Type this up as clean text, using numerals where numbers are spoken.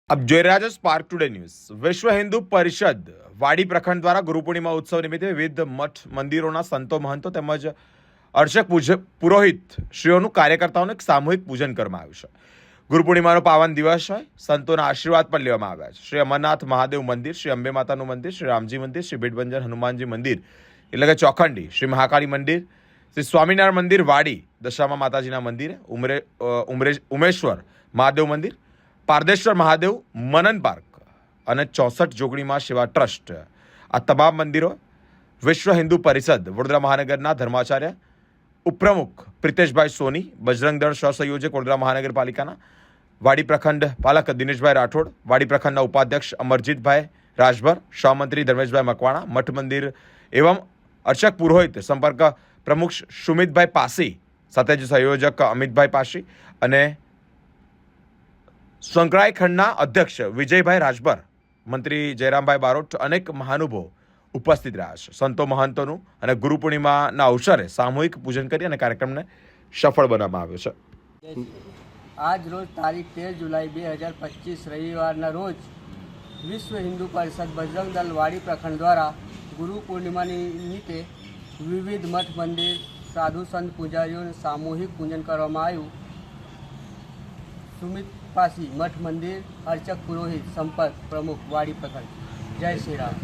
આપ જોઈ રહ્યા છો સ્પાર્ક ટુડે ન્યૂઝ। વિશ્વ હિન્દુ પરિષદ વાડી પ્રખંડ દ્વારા ગુરુ પૂર્ણિમા ઉત્સવ નિમિત્તે વિવિધ મઠ મંદિરોના સંતો મહંતો તેમજ અર્ચક પુરોહિત શ્રીઓનું કાર્યકર્તાઓનું એક સામૂહિક પૂજન કરવામાં આવ્યું છે। ગુરુ પૂર્ણિમાનો પાવન દિવસ હોય, સંતોના આશીર્વાદ પણ લેવામાં આવ્યા છે। શ્રી અમરનાથ મહાદેવ મંદિર, શ્રી અંબે માતાનું મંદિર, શ્રી રામજી મંદિર, શ્રી ભીડભંજન હનુમાનજી મંદિર એટલે કે ચોખંડી, શ્રી મહાકાળી મંદિર, શ્રી સ્વામિનારાયણ મંદિર વાડી, દશામા માતાજીના મંદિરે, ઉમેશ્વર મહાદેવ મંદિર, પારદેશ્વર મહાદેવ મનન પાર્ક અને 64 જોગણીમાં સેવા ટ્રસ્ટ, આ તમામ મંદિરો વિશ્વ હિન્દુ પરિષદ વડોદરા મહાનગરના ધર્માચાર્ય ઉપપ્રમુખ પ્રિતેશભાઈ સોની, બજરંગ દળ સહસંયોજક વડોદરા મહાનગરપાલિકાના વાડી પ્રખંડ પાલક દિનેશભાઈ રાઠોડ, વાડી પ્રખંડના ઉપાધ્યક્ષ અમરજીતભાઈ રાજભર, સહમંત્રી ધર્મેશભાઈ મકવાણા, મઠ મંદિર એવં અર્ચક પુરોહિત સંપર્ક પ્રમુખ સુમિતભાઈ પાસી, સાથે જ સંયોજક અમિતભાઈ પાસી અને સંકળાઈ ખંડના અધ્યક્ષ વિજયભાઈ રાજભર, મંત્રી જયરામભાઈ બારોટ, અનેક મહાનુભાવો ઉપસ્થિત રહ્યા છે। સંતો મહંતોનું અને ગુરુ પૂર્ણિમાના અવસરે સામૂહિક પૂજન કરી અને કાર્યક્રમને સફળ બનાવવામાં આવ્યો છે। આજ રોજ તારીખ 13 જુલાઈ 2025 રવિવારના રોજ વિશ્વ હિન્દુ પરિષદ બજરંગ દળ વાડી પ્રખંડ દ્વારા ગુરુ પૂર્ણિમાની નિમિત્તે વિવિધ મઠ મંદિર, સાધુ સંત પૂજારીઓનું સામૂહિક પૂજન કરવામાં આવ્યું। સુમિત પાસી મઠ મંદિર, અર્ચક પુરોહિત સંપર્ક પ્રમુખ વાડી પ્રખંડ। જય શ્રી રામ।